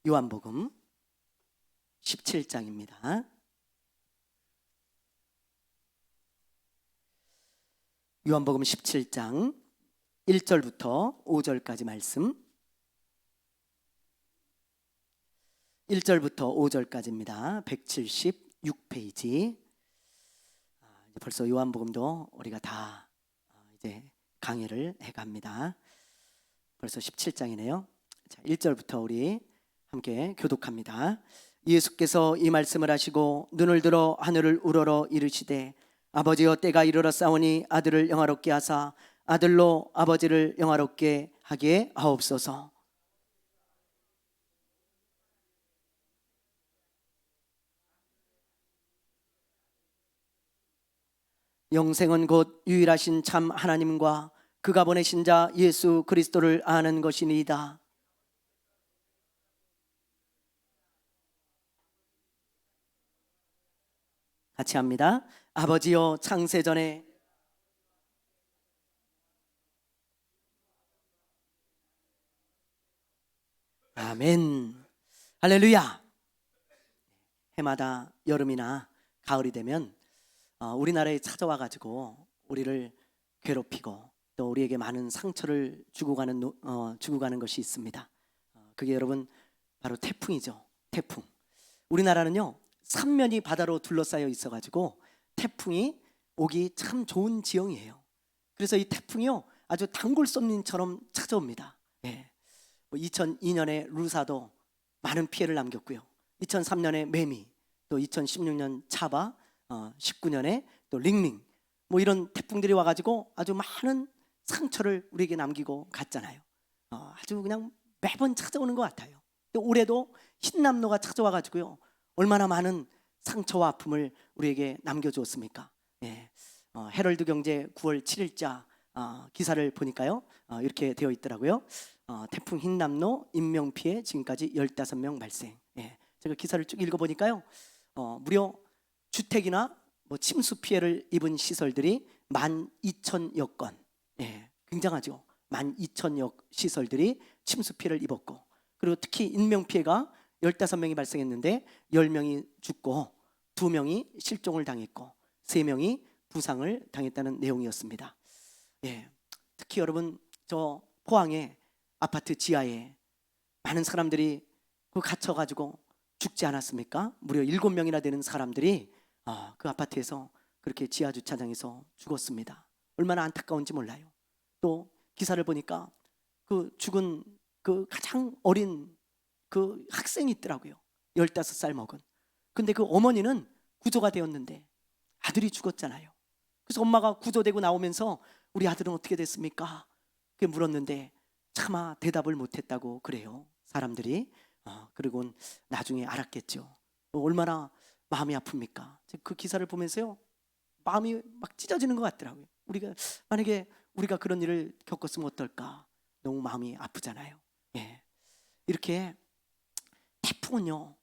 요한복음 17장입니다. 요한복음 17장 1절부터 5절까지 말씀. 1절부터 5절까지입니다. 176페이지. 벌써 요한복음도 우리가 다 이제 강의를 해갑니다. 벌써 17장이네요. 자, 1절부터 우리 함께 교독합니다. 예수께서 이 말씀을 하시고 눈을 들어 하늘을 우러러 이르시되 아버지여 때가 이르렀사오니 아들을 영화롭게 하사 아들로 아버지를 영화롭게 하게 하옵소서. 영생은 곧 유일하신 참 하나님과 그가 보내신 자 예수 그리스도를 아는 것이니이다. 같이 합니다. 아버지여 창세전에 아멘. 할렐루야. 해마다 여름이나 가을이 되면 우리나라에 찾아와 가지고 우리를 괴롭히고 또 우리에게 많은 상처를 주고 가는 것이 있습니다. 그게 여러분 바로 태풍이죠. 태풍. 우리나라는요 삼면이 바다로 둘러싸여 있어 가지고 태풍이 오기 참 좋은 지형이에요. 그래서 이 태풍이요 아주 단골 손님처럼 찾아옵니다. 2002년에 루사도 많은 피해를 남겼고요. 2003년에 매미, 또 2016년 차바, 19년에 또 링링, 이런 태풍들이 와가지고 아주 많은 상처를 우리에게 남기고 갔잖아요. 아주 그냥 매번 찾아오는 것 같아요. 또 올해도 흰남노가 찾아와가지고요 얼마나 많은 상처와 아픔을 우리에게 남겨주었습니까? 헤럴드 경제 9월 7일자 기사를 보니까요 이렇게 되어 있더라고요. 태풍 흰남노 인명피해 지금까지 15명 발생. 제가 기사를 쭉 읽어보니까요 무려 주택이나 침수 피해를 입은 시설들이 12,000여 건. 굉장하죠. 12,000여 시설들이 침수 피해를 입었고, 그리고 특히 인명피해가 15명이 발생했는데 10명이 죽고 2명이 실종을 당했고 3명이 부상을 당했다는 내용이었습니다. 특히 여러분 저 포항의 아파트 지하에 많은 사람들이 갇혀가지고 죽지 않았습니까? 무려 7명이나 되는 사람들이 그 아파트에서 그렇게 지하 주차장에서 죽었습니다. 얼마나 안타까운지 몰라요. 또 기사를 보니까 그 죽은 그 가장 어린 그 학생이 있더라고요. 15살 먹은. 근데 그 어머니는 구조가 되었는데 아들이 죽었잖아요. 그래서 엄마가 구조되고 나오면서 우리 아들은 어떻게 됐습니까? 그렇게 물었는데 차마 대답을 못했다고 그래요. 사람들이. 그리고 나중에 알았겠죠. 얼마나 마음이 아픕니까? 그 기사를 보면서요 마음이 막 찢어지는 것 같더라고요. 만약에 우리가 그런 일을 겪었으면 어떨까? 너무 마음이 아프잖아요. 이렇게 태풍은요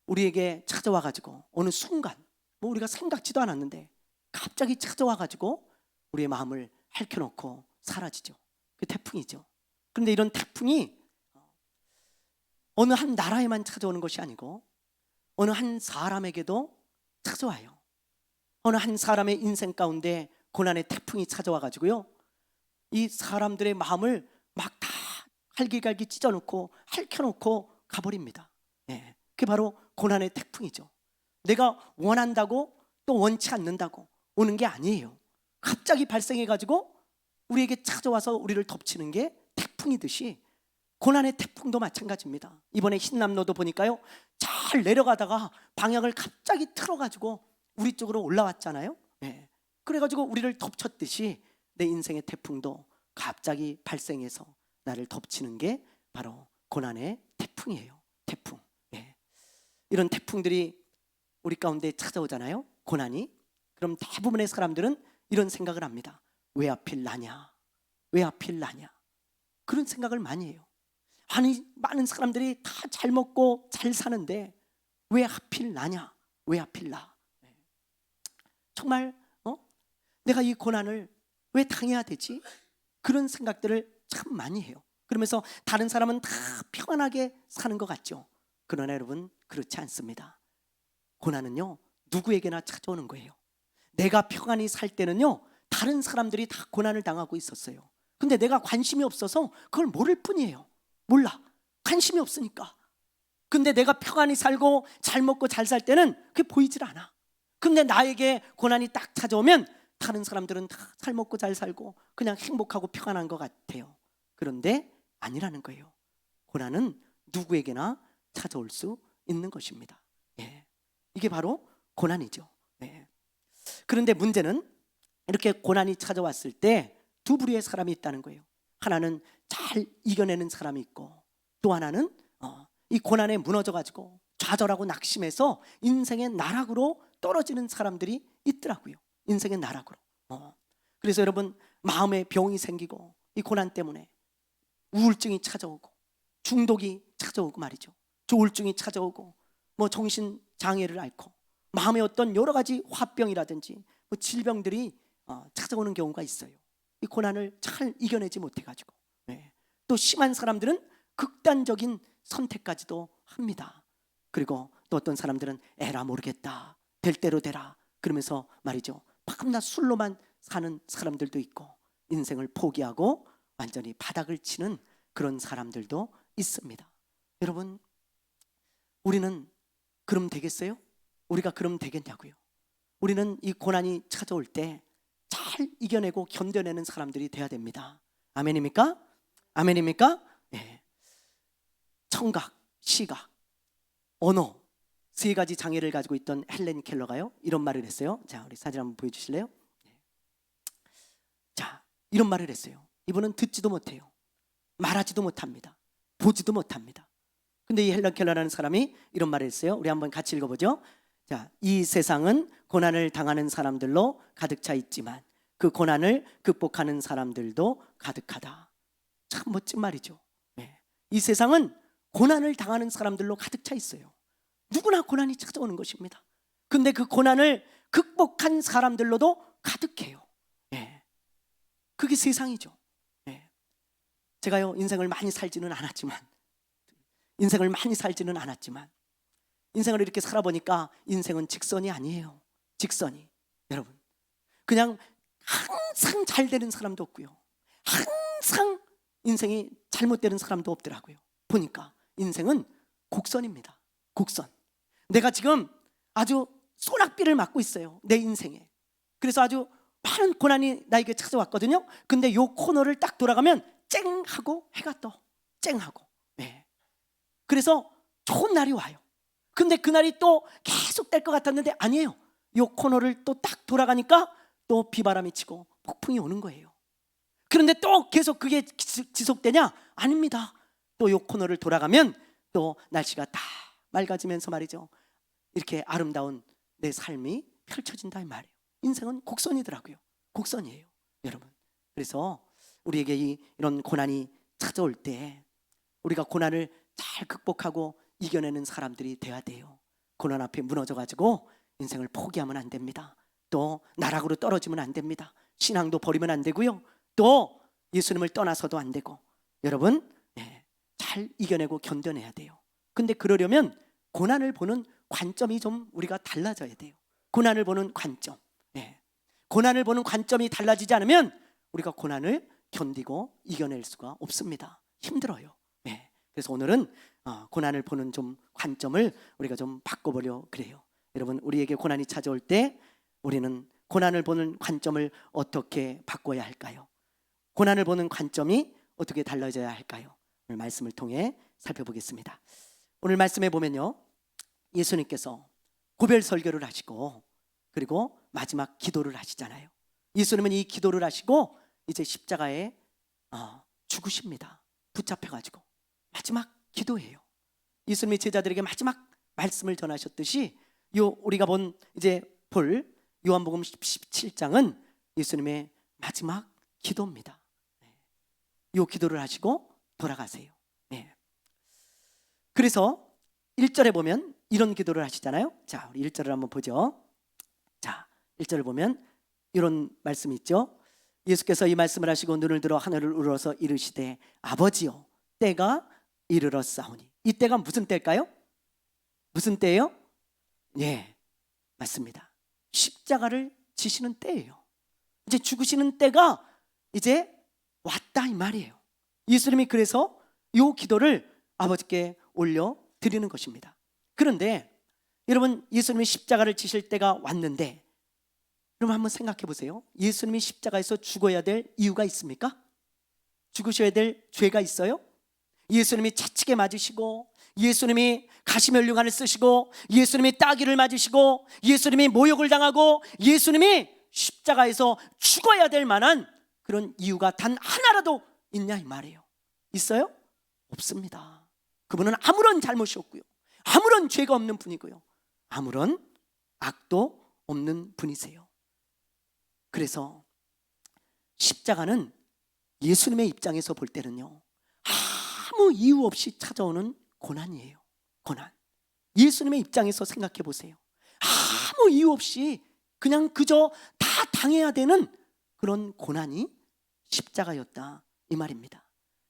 우리에게 찾아와가지고 어느 순간 우리가 생각지도 않았는데 갑자기 찾아와가지고 우리의 마음을 핥혀놓고 사라지죠. 그 태풍이죠. 그런데 이런 태풍이 어느 한 나라에만 찾아오는 것이 아니고 어느 한 사람에게도 찾아와요. 어느 한 사람의 인생 가운데 고난의 태풍이 찾아와가지고요 이 사람들의 마음을 막 다 갈기갈기 찢어놓고 핥혀놓고 가버립니다. 그게 바로 고난의 태풍이죠. 내가 원한다고 또 원치 않는다고 오는 게 아니에요. 갑자기 발생해가지고 우리에게 찾아와서 우리를 덮치는 게 태풍이듯이 고난의 태풍도 마찬가지입니다. 이번에 흰남노도 보니까요 잘 내려가다가 방향을 갑자기 틀어가지고 우리 쪽으로 올라왔잖아요. 그래가지고 우리를 덮쳤듯이 내 인생의 태풍도 갑자기 발생해서 나를 덮치는 게 바로 고난의 태풍이에요. 태풍. 이런 태풍들이 우리 가운데 찾아오잖아요. 고난이. 그럼 대부분의 사람들은 이런 생각을 합니다. 왜 하필 나냐? 왜 하필 나냐? 그런 생각을 많이 해요. 아니 많은 사람들이 다 잘 먹고 잘 사는데 왜 하필 나냐? 왜 하필 나? 정말 내가 이 고난을 왜 당해야 되지? 그런 생각들을 참 많이 해요. 그러면서 다른 사람은 다 평안하게 사는 것 같죠. 그러나 여러분, 그렇지 않습니다. 고난은요, 누구에게나 찾아오는 거예요. 내가 평안히 살 때는요, 다른 사람들이 다 고난을 당하고 있었어요. 근데 내가 관심이 없어서 그걸 모를 뿐이에요. 몰라. 관심이 없으니까. 근데 내가 평안히 살고 잘 먹고 잘 살 때는 그게 보이질 않아. 근데 나에게 고난이 딱 찾아오면 다른 사람들은 다 잘 먹고 잘 살고 그냥 행복하고 평안한 것 같아요. 그런데 아니라는 거예요. 고난은 누구에게나 찾아올 수 있는 것입니다. 예. 이게 바로 고난이죠. 예. 그런데 문제는 이렇게 고난이 찾아왔을 때 두 부류의 사람이 있다는 거예요. 하나는 잘 이겨내는 사람이 있고, 또 하나는 이 고난에 무너져가지고 좌절하고 낙심해서 인생의 나락으로 떨어지는 사람들이 있더라고요. 인생의 나락으로. 그래서 여러분, 마음에 병이 생기고 이 고난 때문에 우울증이 찾아오고 중독이 찾아오고 말이죠. 조울증이 찾아오고 뭐 정신장애를 앓고 마음에 어떤 여러 가지 화병이라든지 뭐 질병들이 찾아오는 경우가 있어요. 이 고난을 잘 이겨내지 못해가지고. 네. 또 심한 사람들은 극단적인 선택까지도 합니다. 그리고 또 어떤 사람들은 에라 모르겠다, 될 대로 되라 그러면서 말이죠, 밤낮 술로만 사는 사람들도 있고, 인생을 포기하고 완전히 바닥을 치는 그런 사람들도 있습니다. 여러분, 우리는 그럼 되겠어요? 우리가 그럼 되겠냐고요? 우리는 이 고난이 찾아올 때 잘 이겨내고 견뎌내는 사람들이 돼야 됩니다. 아멘입니까? 아멘입니까? 네. 청각, 시각, 언어 세 가지 장애를 가지고 있던 헬렌 켈러가요, 이런 말을 했어요. 자, 우리 사진 한번 보여주실래요? 자, 이런 말을 했어요. 이분은 듣지도 못해요. 말하지도 못합니다. 보지도 못합니다. 근데 이 헬렌 켈러라는 사람이 이런 말을 했어요. 우리 한번 같이 읽어보죠. 자, 이 세상은 고난을 당하는 사람들로 가득 차 있지만 그 고난을 극복하는 사람들도 가득하다. 참 멋진 말이죠. 네. 이 세상은 고난을 당하는 사람들로 가득 차 있어요. 누구나 고난이 찾아오는 것입니다. 근데 그 고난을 극복한 사람들로도 가득해요. 네. 그게 세상이죠. 네. 제가요, 인생을 많이 살지는 않았지만 인생을 이렇게 살아보니까 인생은 직선이 아니에요. 직선이. 여러분, 그냥 항상 잘 되는 사람도 없고요, 항상 인생이 잘못되는 사람도 없더라고요. 보니까 인생은 곡선입니다. 곡선. 내가 지금 아주 소낙비를 맞고 있어요, 내 인생에. 그래서 아주 많은 고난이 나에게 찾아왔거든요. 근데 요 코너를 딱 돌아가면 쨍 하고 해가 떠. 쨍 하고. 네. 그래서 좋은 날이 와요. 근데 그날이 또 계속 될 것 같았는데 아니에요. 요 코너를 또 딱 돌아가니까 또 비바람이 치고 폭풍이 오는 거예요. 그런데 또 계속 그게 지속되냐? 아닙니다. 또 요 코너를 돌아가면 또 날씨가 다 맑아지면서 말이죠, 이렇게 아름다운 내 삶이 펼쳐진다 이 말이에요. 인생은 곡선이더라고요. 곡선이에요, 여러분. 그래서 우리에게 이런 고난이 찾아올 때 우리가 고난을 잘 극복하고 이겨내는 사람들이 돼야 돼요. 고난 앞에 무너져가지고 인생을 포기하면 안 됩니다. 또 나락으로 떨어지면 안 됩니다. 신앙도 버리면 안 되고요, 또 예수님을 떠나서도 안 되고. 여러분, 잘 이겨내고 견뎌내야 돼요. 근데 그러려면 고난을 보는 관점이 좀 우리가 달라져야 돼요. 고난을 보는 관점. 고난을 보는 관점이 달라지지 않으면 우리가 고난을 견디고 이겨낼 수가 없습니다. 힘들어요. 그래서 오늘은 고난을 보는 좀 관점을 우리가 좀 바꿔보려 그래요. 여러분, 우리에게 고난이 찾아올 때 우리는 고난을 보는 관점을 어떻게 바꿔야 할까요? 고난을 보는 관점이 어떻게 달라져야 할까요? 오늘 말씀을 통해 살펴보겠습니다. 오늘 말씀에 보면요, 예수님께서 고별 설교를 하시고 그리고 마지막 기도를 하시잖아요. 예수님은 이 기도를 하시고 이제 십자가에 죽으십니다. 붙잡혀가지고 마지막 기도예요. 예수님이 제자들에게 마지막 말씀을 전하셨듯이 우리가 볼 요한복음 17장은 예수님의 마지막 기도입니다. 이 기도를 하시고 돌아가세요. 그래서 1절에 보면 이런 기도를 하시잖아요. 자, 우리 1절을 한번 보죠. 자, 1절을 보면 이런 말씀이 있죠. 예수께서 이 말씀을 하시고 눈을 들어 하늘을 우러러서 이르시되 아버지여 때가 이르렀사오니. 이 때가 무슨 때일까요? 무슨 때예요? 예, 맞습니다. 십자가를 지시는 때예요. 이제 죽으시는 때가 이제 왔다 이 말이에요. 예수님이 그래서 이 기도를 아버지께 올려 드리는 것입니다. 그런데 여러분, 예수님이 십자가를 지실 때가 왔는데 여러분 한번 생각해 보세요. 예수님이 십자가에서 죽어야 될 이유가 있습니까? 죽으셔야 될 죄가 있어요? 예수님이 채찍에 맞으시고, 예수님이 가시면류관을 쓰시고, 예수님이 따귀를 맞으시고, 예수님이 모욕을 당하고, 예수님이 십자가에서 죽어야 될 만한 그런 이유가 단 하나라도 있냐 이 말이에요. 있어요? 없습니다. 그분은 아무런 잘못이 없고요, 아무런 죄가 없는 분이고요, 아무런 악도 없는 분이세요. 그래서 십자가는 예수님의 입장에서 볼 때는요, 아무 이유 없이 찾아오는 고난이에요. 고난. 예수님의 입장에서 생각해 보세요. 아무 이유 없이 그냥 그저 다 당해야 되는 그런 고난이 십자가였다 이 말입니다.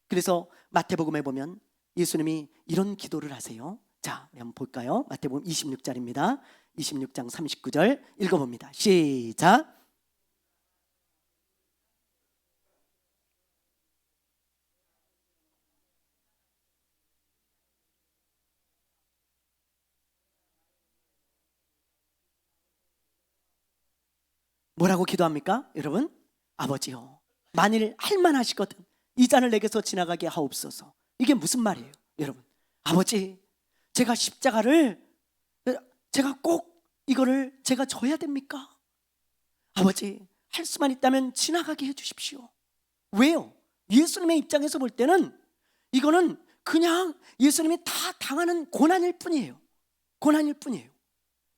그래서 마태복음에 보면 예수님이 이런 기도를 하세요. 자, 우리 한번 볼까요? 마태복음 26절입니다. 26장 39절 읽어봅니다. 시작. 뭐라고 기도합니까? 여러분, 아버지요, 만일 할만하시거든 이 잔을 내게서 지나가게 하옵소서. 이게 무슨 말이에요? 여러분, 아버지, 제가 십자가를 제가 꼭 이거를 제가 져야 됩니까? 아버지, 할 수만 있다면 지나가게 해주십시오. 왜요? 예수님의 입장에서 볼 때는 이거는 그냥 예수님이 다 당하는 고난일 뿐이에요. 고난일 뿐이에요.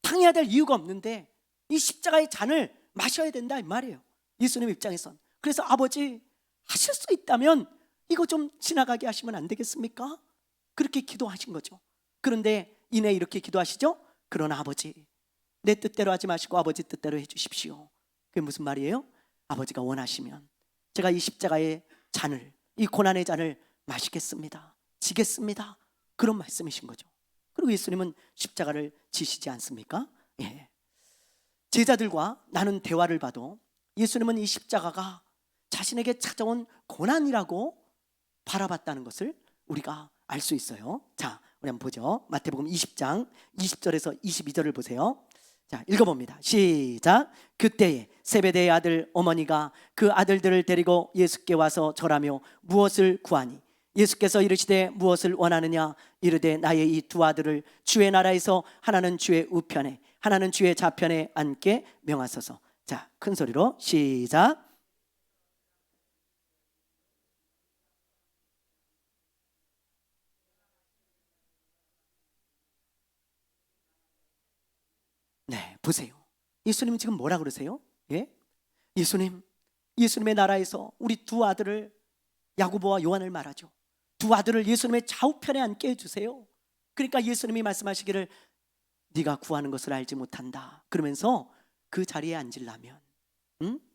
당해야 될 이유가 없는데 이 십자가의 잔을 마셔야 된다 이 말이에요, 예수님 입장에선. 그래서 아버지, 하실 수 있다면 이거 좀 지나가게 하시면 안 되겠습니까? 그렇게 기도하신 거죠. 그런데 이내 이렇게 기도하시죠. 그러나 아버지, 내 뜻대로 하지 마시고 아버지 뜻대로 해주십시오. 그게 무슨 말이에요? 아버지가 원하시면 제가 이 십자가의 잔을, 이 고난의 잔을 마시겠습니다, 지겠습니다, 그런 말씀이신 거죠. 그리고 예수님은 십자가를 지시지 않습니까? 예. 제자들과 나눈 대화를 봐도 예수님은 이 십자가가 자신에게 찾아온 고난이라고 바라봤다는 것을 우리가 알 수 있어요. 자, 우리 한번 보죠. 마태복음 20장 20절에서 22절을 보세요. 자, 읽어봅니다. 시작. 그때에 세베대의 아들 어머니가 그 아들들을 데리고 예수께 와서 절하며 무엇을 구하니 예수께서 이르시되 무엇을 원하느냐 이르되 나의 이 두 아들을 주의 나라에서 하나는 주의 우편에 하나는 주의 좌편에 앉게 명하소서. 자, 큰 소리로 시작. 네, 보세요. 예수님 지금 뭐라 그러세요? 예? 예수님의 나라에서 우리 두 아들을, 야고보와 요한을 말하죠. 두 아들을 예수님의 좌우편에 앉게 해주세요. 그러니까 예수님이 말씀하시기를 네가 구하는 것을 알지 못한다 그러면서 그 자리에 앉으려면,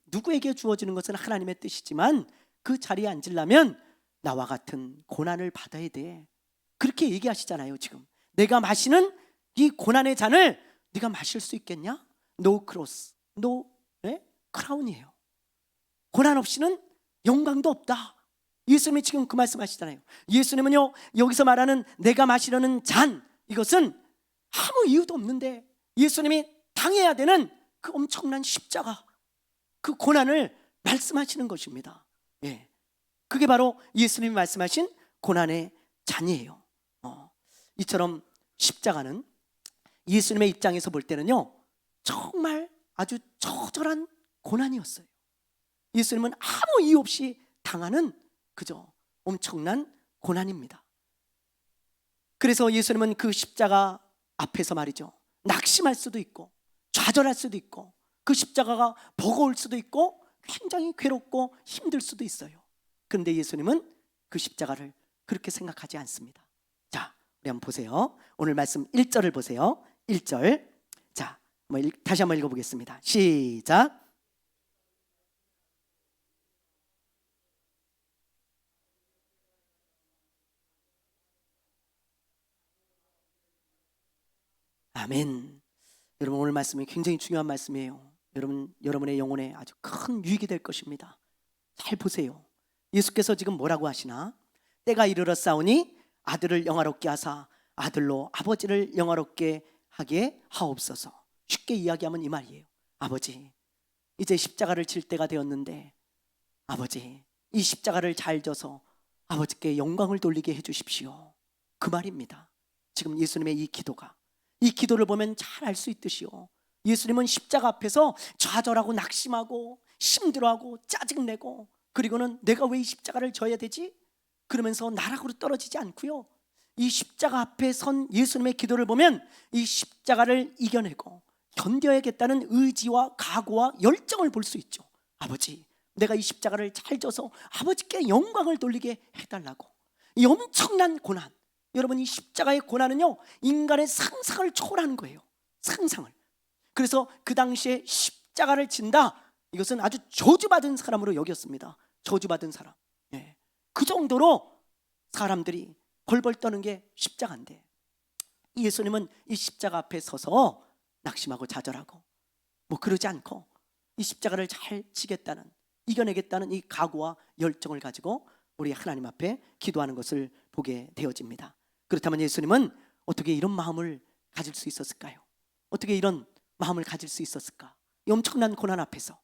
누구에게 주어지는 것은 하나님의 뜻이지만 그 자리에 앉으려면 나와 같은 고난을 받아야 돼, 그렇게 얘기하시잖아요. 지금 내가 마시는 이 고난의 잔을 네가 마실 수 있겠냐? No cross, no 크라운이에요. 고난 없이는 영광도 없다. 예수님이 지금 그 말씀하시잖아요. 예수님은요, 여기서 말하는 내가 마시려는 잔, 이것은 아무 이유도 없는데 예수님이 당해야 되는 그 엄청난 십자가, 그 고난을 말씀하시는 것입니다. 예, 그게 바로 예수님이 말씀하신 고난의 잔이에요. 이처럼 십자가는 예수님의 입장에서 볼 때는요, 정말 아주 처절한 고난이었어요. 예수님은 아무 이유 없이 당하는 그저 엄청난 고난입니다. 그래서 예수님은 그 십자가 앞에서 말이죠, 낙심할 수도 있고 좌절할 수도 있고 그 십자가가 버거울 수도 있고 굉장히 괴롭고 힘들 수도 있어요. 그런데 예수님은 그 십자가를 그렇게 생각하지 않습니다. 자, 우리 한번 보세요. 오늘 말씀 1절을 보세요. 1절. 자, 다시 한번 읽어보겠습니다. 시작. 아멘. 여러분, 오늘 말씀이 굉장히 중요한 말씀이에요. 여러분의 영혼에 아주 큰 유익이 될 것입니다. 잘 보세요. 예수께서 지금 뭐라고 하시나? 때가 이르렀사오니 아들을 영화롭게 하사 아들로 아버지를 영화롭게 하게 하옵소서. 쉽게 이야기하면 이 말이에요. 아버지, 이제 십자가를 질 때가 되었는데 아버지, 이 십자가를 잘 져서 아버지께 영광을 돌리게 해주십시오. 그 말입니다. 지금 예수님의 이 기도를 보면 잘 알 수 있듯이요, 예수님은 십자가 앞에서 좌절하고 낙심하고 힘들어하고 짜증내고, 그리고는 내가 왜 이 십자가를 져야 되지? 그러면서 나락으로 떨어지지 않고요, 이 십자가 앞에 선 예수님의 기도를 보면 이 십자가를 이겨내고 견뎌야겠다는 의지와 각오와 열정을 볼 수 있죠. 아버지, 내가 이 십자가를 잘 져서 아버지께 영광을 돌리게 해달라고. 이 엄청난 고난, 여러분, 이 십자가의 고난은요, 인간의 상상을 초월하는 거예요. 상상을. 그래서 그 당시에 십자가를 진다, 이것은 아주 저주받은 사람으로 여겼습니다. 저주받은 사람. 예. 그 정도로 사람들이 벌벌 떠는 게 십자가인데, 예수님은 이 십자가 앞에 서서 낙심하고 좌절하고 뭐 그러지 않고 이 십자가를 잘 지겠다는, 이겨내겠다는 이 각오와 열정을 가지고 우리 하나님 앞에 기도하는 것을 보게 되어집니다. 그렇다면 예수님은 어떻게 이런 마음을 가질 수 있었을까요? 어떻게 이런 마음을 가질 수 있었을까? 이 엄청난 고난 앞에서.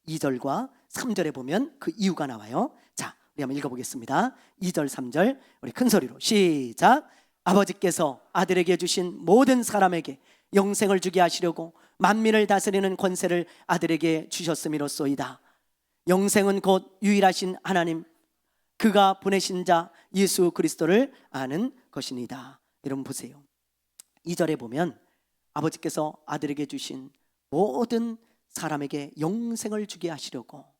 2절과 3절에 보면 그 이유가 나와요. 자, 우리 한번 읽어보겠습니다. 2절 3절 우리 큰 소리로 시작. 아버지께서 아들에게 주신 모든 사람에게 영생을 주게 하시려고 만민을 다스리는 권세를 아들에게 주셨음이로소이다. 영생은 곧 유일하신 하나님, 그가 보내신 자 예수 그리스도를 아는 것이니다. 여러분 보세요. 2절에 보면 아버지께서 아들에게 주신 모든 사람에게 영생을 주게 하시려고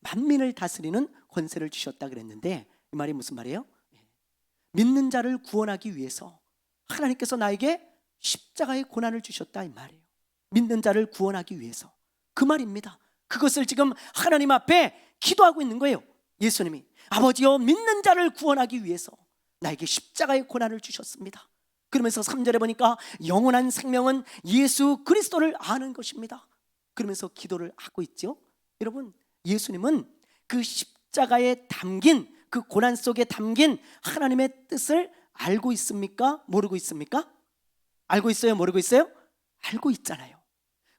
만민을 다스리는 권세를 주셨다 그랬는데, 이 말이 무슨 말이에요? 믿는 자를 구원하기 위해서 하나님께서 나에게 십자가의 고난을 주셨다, 이 말이에요. 믿는 자를 구원하기 위해서. 그 말입니다. 그것을 지금 하나님 앞에 기도하고 있는 거예요. 예수님이 아버지여, 믿는 자를 구원하기 위해서 나에게 십자가의 고난을 주셨습니다. 그러면서 3절에 보니까 영원한 생명은 예수 그리스도를 아는 것입니다. 그러면서 기도를 하고 있죠. 여러분, 예수님은 그 십자가에 담긴, 그 고난 속에 담긴 하나님의 뜻을 알고 있습니까? 모르고 있습니까? 알고 있어요? 모르고 있어요? 알고 있잖아요.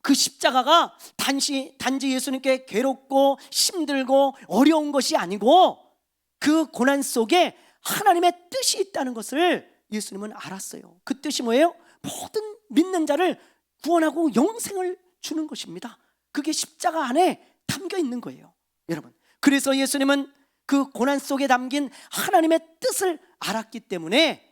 그 십자가가 단지 예수님께 괴롭고 힘들고 어려운 것이 아니고 그 고난 속에 하나님의 뜻이 있다는 것을 예수님은 알았어요. 그 뜻이 뭐예요? 모든 믿는 자를 구원하고 영생을 주는 것입니다. 그게 십자가 안에 담겨 있는 거예요, 여러분. 그래서 예수님은 그 고난 속에 담긴 하나님의 뜻을 알았기 때문에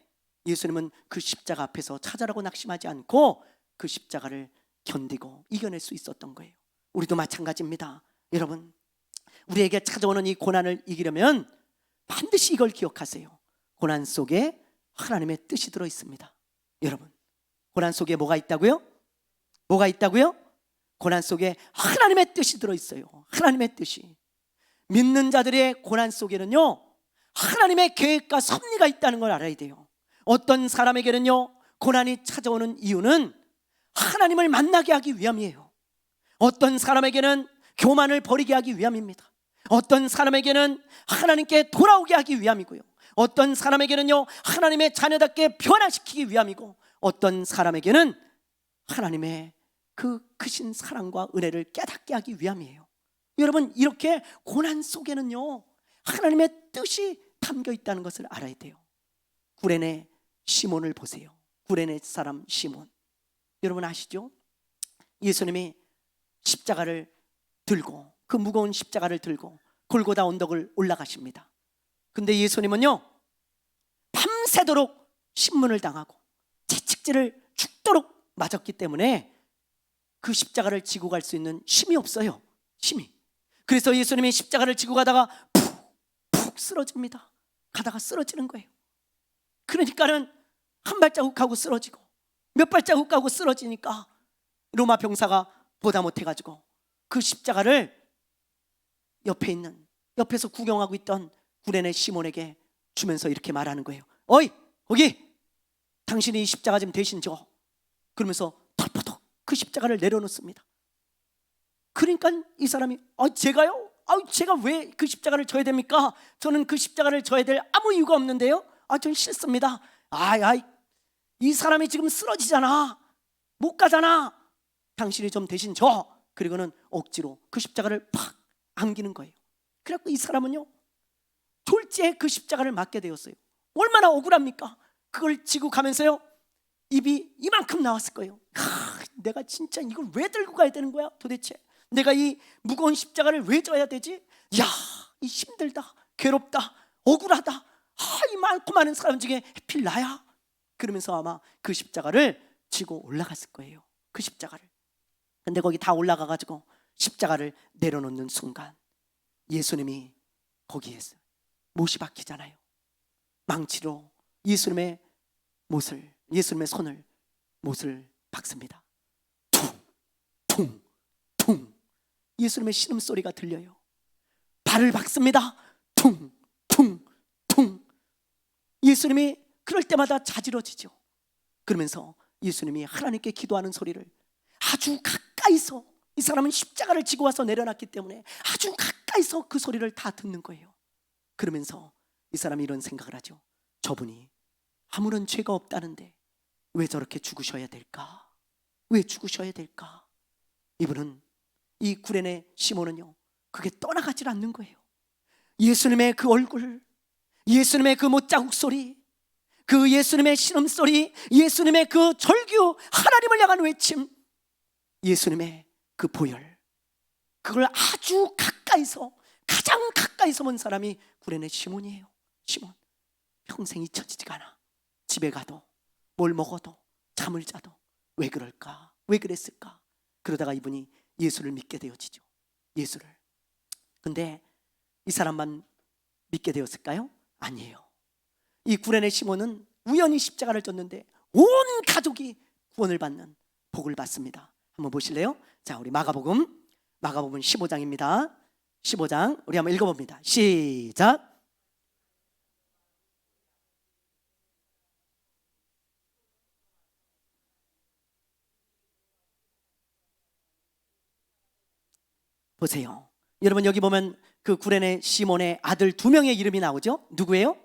예수님은 그 십자가 앞에서 좌절하고 낙심하지 않고 그 십자가를 견디고 이겨낼 수 있었던 거예요. 우리도 마찬가지입니다. 여러분, 우리에게 찾아오는 이 고난을 이기려면 반드시 이걸 기억하세요. 고난 속에 하나님의 뜻이 들어 있습니다. 여러분, 고난 속에 뭐가 있다고요? 뭐가 있다고요? 고난 속에 하나님의 뜻이 들어 있어요. 하나님의 뜻이. 믿는 자들의 고난 속에는요, 하나님의 계획과 섭리가 있다는 걸 알아야 돼요. 어떤 사람에게는요, 고난이 찾아오는 이유는 하나님을 만나게 하기 위함이에요. 어떤 사람에게는 교만을 버리게 하기 위함입니다. 어떤 사람에게는 하나님께 돌아오게 하기 위함이고요. 어떤 사람에게는요, 하나님의 자녀답게 변화시키기 위함이고, 어떤 사람에게는 하나님의 그 크신 사랑과 은혜를 깨닫게 하기 위함이에요. 여러분, 이렇게 고난 속에는요, 하나님의 뜻이 담겨 있다는 것을 알아야 돼요. 구레네 시몬을 보세요. 구레네 사람 시몬, 여러분 아시죠? 예수님이 십자가를 들고, 그 무거운 십자가를 들고 골고다 언덕을 올라가십니다. 근데 예수님은요, 밤새도록 신문을 당하고 채찍질을 죽도록 맞았기 때문에 그 십자가를 지고 갈 수 있는 힘이 없어요. 힘이. 그래서 예수님이 십자가를 지고 가다가 푹 쓰러집니다. 가다가 쓰러지는 거예요. 그러니까는 한 발자국 가고 쓰러지고 몇 발자국 가고 쓰러지니까 로마 병사가 보다 못해가지고 그 십자가를 옆에서 구경하고 있던 구레네 시몬에게 주면서 이렇게 말하는 거예요. 어이, 거기 당신이 이 십자가 좀 대신 져. 그러면서 털퍼덕 그 십자가를 내려놓습니다. 그러니까 이 사람이 제가요? 제가 왜 그 십자가를 져야 됩니까? 저는 그 십자가를 져야 될 아무 이유가 없는데요. 전 싫습니다. 이 사람이 지금 쓰러지잖아. 못 가잖아. 당신이 좀 대신 져. 그리고는 억지로 그 십자가를 팍 안기는 거예요. 그래갖고 이 사람은요 졸지에 그 십자가를 맞게 되었어요. 얼마나 억울합니까? 그걸 지고 가면서요 입이 이만큼 나왔을 거예요. 내가 진짜 이걸 왜 들고 가야 되는 거야 도대체? 내가 이 무거운 십자가를 왜 져야 되지? 이 힘들다, 괴롭다, 억울하다. 이 많고 많은 사람 중에 하필 나야. 그러면서 아마 그 십자가를 지고 올라갔을 거예요. 그 십자가를. 근데 거기 다 올라가가지고 십자가를 내려놓는 순간 예수님이 거기에 못이 박히잖아요. 망치로 예수님의 손을 못을 박습니다. 퉁, 퉁. 예수님의 신음소리가 들려요. 발을 박습니다. 퉁, 퉁, 퉁. 예수님이 그럴 때마다 자지러지죠. 그러면서 예수님이 하나님께 기도하는 소리를 아주 가까이서, 이 사람은 십자가를 지고 와서 내려놨기 때문에 아주 가까이서 그 소리를 다 듣는 거예요. 그러면서 이 사람이 이런 생각을 하죠. 저분이 아무런 죄가 없다는데 왜 저렇게 죽으셔야 될까? 왜 죽으셔야 될까? 이분은, 이 구레네 시몬은요 그게 떠나가질 않는 거예요. 예수님의 그 얼굴, 예수님의 그 못자국 소리, 그 예수님의 신음소리, 예수님의 그 절규, 하나님을 향한 외침, 예수님의 그 보혈, 그걸 아주 가까이서, 가장 가까이서 본 사람이 구레네 시몬이에요. 시몬, 평생 잊혀지지가 않아. 집에 가도 뭘 먹어도 잠을 자도 왜 그럴까? 왜 그랬을까? 그러다가 이분이 예수를 믿게 되어지죠. 예수를. 근데 이 사람만 믿게 되었을까요? 아니에요. 이 구레네 시몬은 우연히 십자가를 졌는데 온 가족이 구원을 받는 복을 받습니다. 한번 보실래요? 자, 우리 마가복음 15장입니다. 15장 우리 한번 읽어봅니다. 시작. 보세요. 여러분 여기 보면 그 구레네 시몬의 아들 2명의 이름이 나오죠. 누구예요?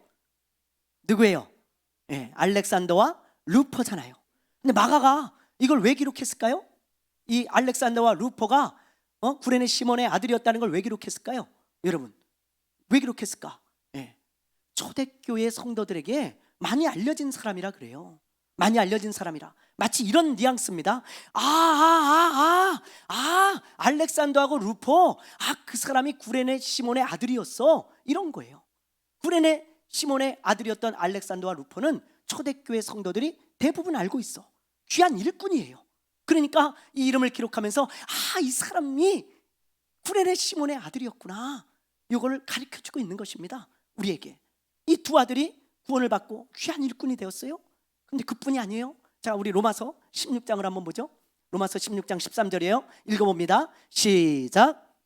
알렉산더와 루포잖아요. 근데 마가가 이걸 왜 기록했을까요? 이 알렉산더와 루포가 구레네 시몬의 아들이었다는 걸 왜 기록했을까요? 여러분 왜 기록했을까? 초대교회 성도들에게 많이 알려진 사람이라 그래요. 많이 알려진 사람이라. 마치 이런 뉘앙스입니다. 알렉산더하고 루포, 그 사람이 구레네 시몬의 아들이었어, 이런 거예요. 구레네 시몬의 아들이었던 알렉산더와 루포는 초대교회 성도들이 대부분 알고 있어. 귀한 일꾼이에요. 그러니까 이 이름을 기록하면서 이 사람이 구레네 시몬의 아들이었구나, 이걸 가르쳐주고 있는 것입니다. 우리에게 이 두 아들이 구원을 받고 귀한 일꾼이 되었어요. 근데 그뿐이 아니에요. 자, 우리 로마서 16장을 한번 보죠. 로마서 16장 13절이에요. 읽어봅니다. 시작.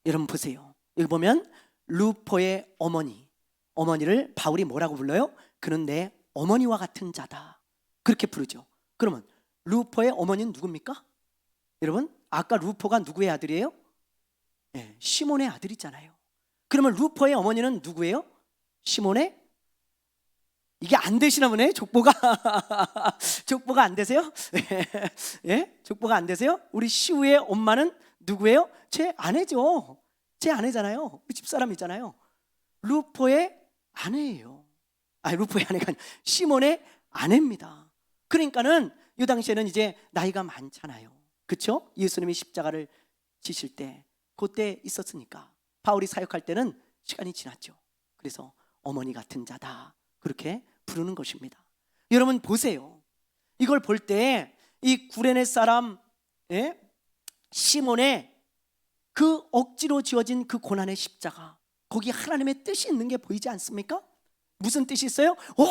여러분 보세요. 여기 보면 루포의 어머니를 바울이 뭐라고 불러요? 그는 내 어머니와 같은 자다, 그렇게 부르죠. 그러면 루포의 어머니는 누굽니까? 여러분 아까 루포가 누구의 아들이에요? 시몬의 아들이잖아요. 그러면 루포의 어머니는 누구예요? 시몬의, 이게 안 되시나 보네. 족보가 족보가 안 되세요? 족보가 안 되세요? 우리 시우의 엄마는 누구예요? 제 아내죠. 제 아내잖아요. 우리 집사람이잖아요. 루포의 아내예요. 루포의 아내가 아니라 시몬의 아내입니다. 그러니까는 이 당시에는 이제 나이가 많잖아요. 그렇죠? 예수님이 십자가를 지실 때 그때 있었으니까 바울이 사역할 때는 시간이 지났죠. 그래서 어머니 같은 자다, 그렇게 부르는 것입니다. 여러분 보세요. 이걸 볼 때 이 구레네 사람 시몬의 그 억지로 지어진 그 고난의 십자가, 거기 하나님의 뜻이 있는 게 보이지 않습니까? 무슨 뜻이 있어요? 온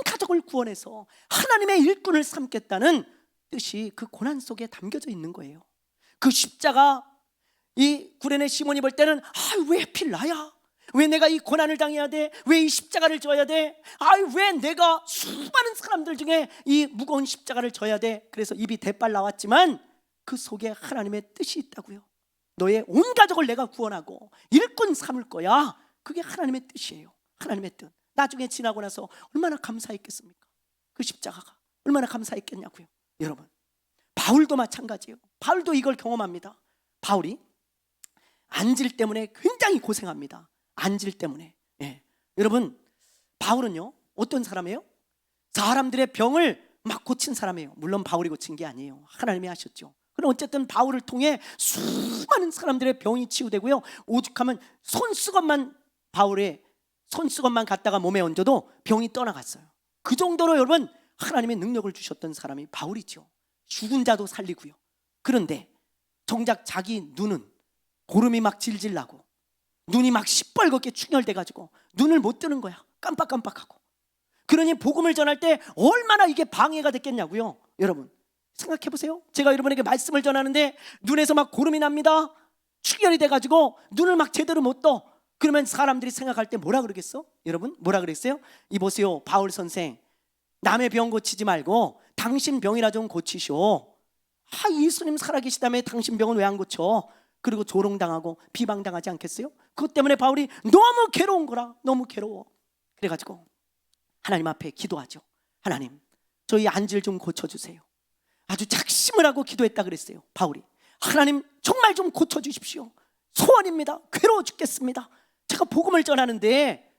가족을 구원해서 하나님의 일꾼을 삼겠다는 뜻이 그 고난 속에 담겨져 있는 거예요. 그 십자가, 이 구레네 시몬이 볼 때는 왜 하필 나야? 왜 내가 이 고난을 당해야 돼? 왜 이 십자가를 져야 돼? 왜 내가 수많은 사람들 중에 이 무거운 십자가를 져야 돼? 그래서 입이 대빨 나왔지만 그 속에 하나님의 뜻이 있다고요. 너의 온 가족을 내가 구원하고 일꾼 삼을 거야. 그게 하나님의 뜻이에요. 하나님의 뜻. 나중에 지나고 나서 얼마나 감사했겠습니까? 그 십자가가 얼마나 감사했겠냐고요. 여러분, 바울도 마찬가지예요. 바울도 이걸 경험합니다. 바울이 안질 때문에 굉장히 고생합니다. 안질 때문에. 여러분, 바울은요 어떤 사람이에요? 사람들의 병을 막 고친 사람이에요. 물론 바울이 고친 게 아니에요. 하나님이 하셨죠. 그럼 어쨌든 바울을 통해 수많은 사람들의 병이 치유되고요, 오죽하면 바울의 손수건만 갖다가 몸에 얹어도 병이 떠나갔어요. 그 정도로 여러분 하나님의 능력을 주셨던 사람이 바울이죠. 죽은 자도 살리고요. 그런데 정작 자기 눈은 고름이 막 질질 나고 눈이 막 시뻘겋게 충혈돼 가지고 눈을 못 뜨는 거야. 깜빡깜빡하고. 그러니 복음을 전할 때 얼마나 이게 방해가 됐겠냐고요. 여러분 생각해 보세요. 제가 여러분에게 말씀을 전하는데 눈에서 막 고름이 납니다. 충혈이 돼 가지고 눈을 막 제대로 못 떠. 그러면 사람들이 생각할 때 뭐라 그러겠어? 여러분 뭐라 그랬어요? 이보세요, 바울 선생, 남의 병 고치지 말고 당신 병이라 좀 고치시오. 예수님 살아계시다며 당신 병은 왜 안 고쳐? 그리고 조롱당하고 비방당하지 않겠어요? 그것 때문에 바울이 너무 괴로운 거라. 너무 괴로워. 그래가지고 하나님 앞에 기도하죠. 하나님, 저희 안질 좀 고쳐주세요. 아주 작심을 하고 기도했다 그랬어요. 바울이 하나님 정말 좀 고쳐주십시오. 소원입니다. 괴로워 죽겠습니다. 제가 복음을 전하는데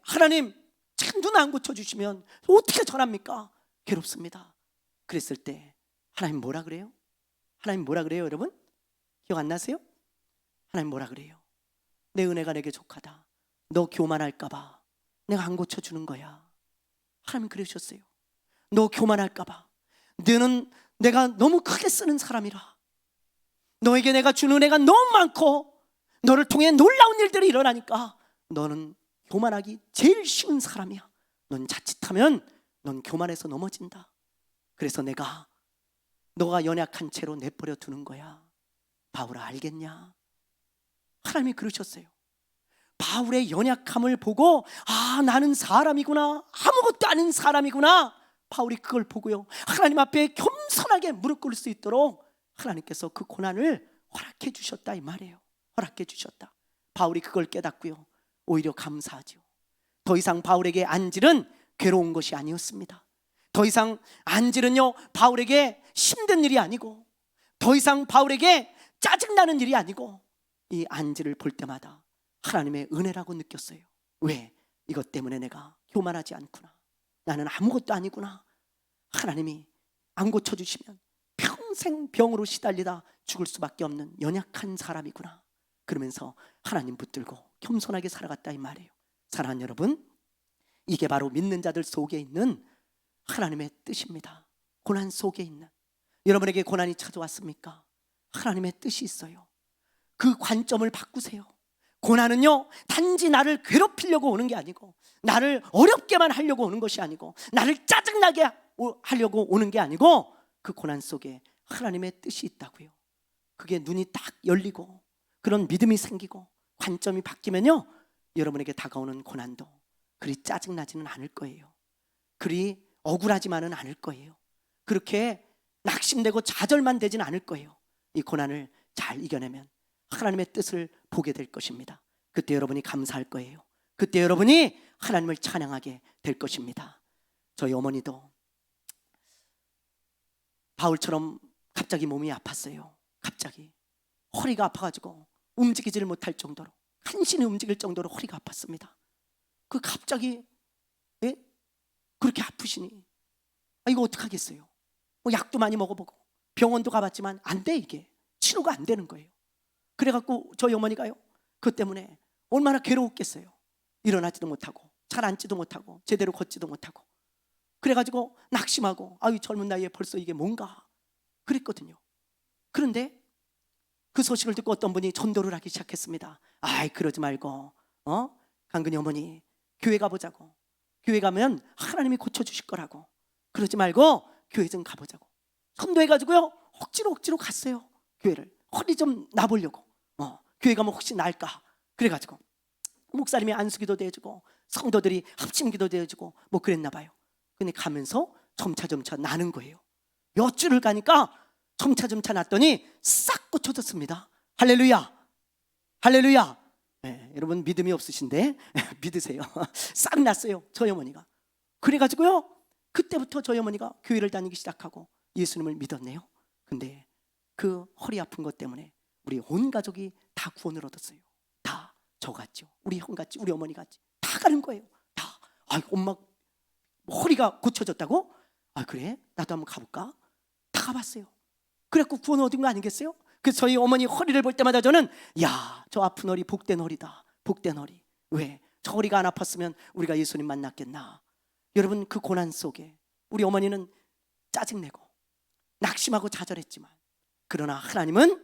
하나님 참 눈 안 고쳐주시면 어떻게 전합니까? 괴롭습니다. 그랬을 때 하나님 뭐라 그래요? 하나님 뭐라 그래요 여러분? 기억 안 나세요? 하나님 뭐라 그래요? 내 은혜가 내게 족하다. 너 교만할까 봐 내가 안 고쳐주는 거야. 하나님 그러셨어요. 너 교만할까 봐 너는 내가 너무 크게 쓰는 사람이라. 너에게 내가 준 은혜가 너무 많고 너를 통해 놀라운 일들이 일어나니까 너는 교만하기 제일 쉬운 사람이야. 넌 자칫하면 넌 교만해서 넘어진다. 그래서 내가 너가 연약한 채로 내버려 두는 거야. 바울아 알겠냐? 하나님이 그러셨어요. 바울의 연약함을 보고 나는 사람이구나, 아무것도 아닌 사람이구나. 바울이 그걸 보고요, 하나님 앞에 겸손하게 무릎 꿇을 수 있도록 하나님께서 그 고난을 허락해 주셨다 이 말이에요. 허락해 주셨다. 바울이 그걸 깨닫고요, 오히려 감사하죠. 더 이상 바울에게 안질은 괴로운 것이 아니었습니다. 더 이상 안질은요 바울에게 힘든 일이 아니고, 더 이상 바울에게 짜증나는 일이 아니고, 이 안질을 볼 때마다 하나님의 은혜라고 느꼈어요. 왜? 이것 때문에 내가 교만하지 않구나. 나는 아무것도 아니구나. 하나님이 안 고쳐주시면 평생 병으로 시달리다 죽을 수밖에 없는 연약한 사람이구나. 그러면서 하나님 붙들고 겸손하게 살아갔다 이 말이에요. 사랑하는 여러분, 이게 바로 믿는 자들 속에 있는 하나님의 뜻입니다. 고난 속에 있는, 여러분에게 고난이 찾아왔습니까? 하나님의 뜻이 있어요. 그 관점을 바꾸세요. 고난은요 단지 나를 괴롭히려고 오는 게 아니고, 나를 어렵게만 하려고 오는 것이 아니고, 나를 짜증나게 하려고 오는 게 아니고, 그 고난 속에 하나님의 뜻이 있다고요. 그게 눈이 딱 열리고 그런 믿음이 생기고 관점이 바뀌면요, 여러분에게 다가오는 고난도 그리 짜증나지는 않을 거예요. 그리 억울하지만은 않을 거예요. 그렇게 낙심되고 좌절만 되지는 않을 거예요. 이 고난을 잘 이겨내면 하나님의 뜻을 보게 될 것입니다. 그때 여러분이 감사할 거예요. 그때 여러분이 하나님을 찬양하게 될 것입니다. 저희 어머니도 바울처럼 갑자기 몸이 아팠어요. 갑자기 허리가 아파가지고 움직이지를 못할 정도로, 간신히 움직일 정도로 허리가 아팠습니다. 그 갑자기 그렇게 아프시니 이거 어떡하겠어요? 약도 많이 먹어보고 병원도 가봤지만 안 돼. 이게 치료가 안 되는 거예요. 그래갖고 저희 어머니가요, 그것 때문에 얼마나 괴로웠겠어요. 일어나지도 못하고 잘 앉지도 못하고 제대로 걷지도 못하고, 그래가지고 낙심하고 젊은 나이에 벌써 이게 뭔가 그랬거든요. 그런데 그 소식을 듣고 어떤 분이 전도를 하기 시작했습니다. 그러지 말고 강근희 어머니 교회 가보자고. 교회 가면 하나님이 고쳐주실 거라고. 그러지 말고 교회 좀 가보자고. 선도해가지고요 억지로 갔어요. 교회를 허리 좀 놔보려고 교회 가면 혹시 날까 그래가지고 목사님이 안수기도 대해주고 성도들이 합심기도 대해주고 뭐 그랬나 봐요. 근데 가면서 점차 나는 거예요. 몇 주를 가니까 점차 났더니 싹 고쳐졌습니다. 할렐루야, 할렐루야. 네, 여러분 믿음이 없으신데 믿으세요. 싹 났어요, 저희 어머니가. 그래가지고요, 그때부터 저희 어머니가 교회를 다니기 시작하고 예수님을 믿었네요. 근데 그 허리 아픈 것 때문에 우리 온 가족이 다 구원을 얻었어요. 다 저같죠, 우리 형같이, 우리 어머니같이 다 가는 거예요. 다. 엄마 허리가 고쳐졌다고? 그래? 나도 한번 가볼까? 다 가봤어요. 그래갖고 구원 얻은 거 아니겠어요? 그래서 저희 어머니 허리를 볼 때마다 저는 야, 저 아픈 허리 복된 허리다, 복된 허리. 왜? 저 허리가 안 아팠으면 우리가 예수님 만났겠나. 여러분, 그 고난 속에 우리 어머니는 짜증내고 낙심하고 좌절했지만, 그러나 하나님은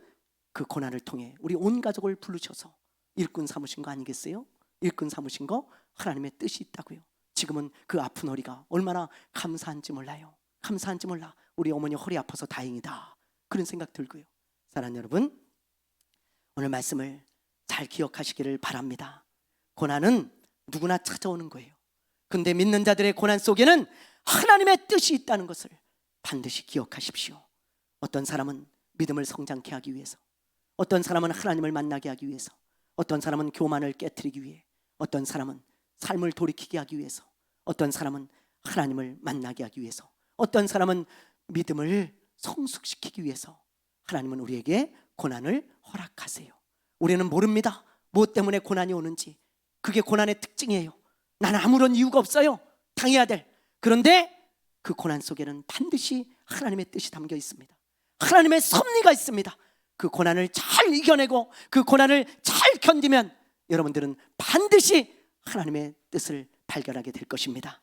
그 고난을 통해 우리 온 가족을 부르셔서 일꾼 삼으신 거 아니겠어요? 일꾼 삼으신 거 하나님의 뜻이 있다고요. 지금은 그 아픈 허리가 얼마나 감사한지 몰라요. 감사한지 몰라. 우리 어머니 허리 아파서 다행이다, 그런 생각 들고요. 사랑하는 여러분, 오늘 말씀을 잘 기억하시기를 바랍니다. 고난은 누구나 찾아오는 거예요. 근데 믿는 자들의 고난 속에는 하나님의 뜻이 있다는 것을 반드시 기억하십시오. 어떤 사람은 믿음을 성장케 하기 위해서, 어떤 사람은 하나님을 만나게 하기 위해서, 어떤 사람은 교만을 깨트리기 위해, 어떤 사람은 삶을 돌이키게 하기 위해서, 어떤 사람은 하나님을 만나게 하기 위해서, 어떤 사람은 믿음을 성숙시키기 위해서 하나님은 우리에게 고난을 허락하세요. 우리는 모릅니다, 무엇 때문에 고난이 오는지. 그게 고난의 특징이에요. 나는 아무런 이유가 없어요, 당해야 될. 그런데 그 고난 속에는 반드시 하나님의 뜻이 담겨 있습니다. 하나님의 섭리가 있습니다. 그 고난을 잘 이겨내고 그 고난을 잘 견디면 여러분들은 반드시 하나님의 뜻을 발견하게 될 것입니다.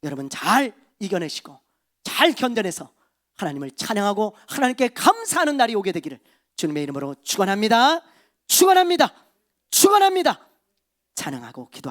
여러분 잘 이겨내시고 잘 견뎌내서 하나님을 찬양하고 하나님께 감사하는 날이 오게 되기를 주님의 이름으로 축원합니다. 축원합니다. 축원합니다. 찬양하고 기도하겠습니다.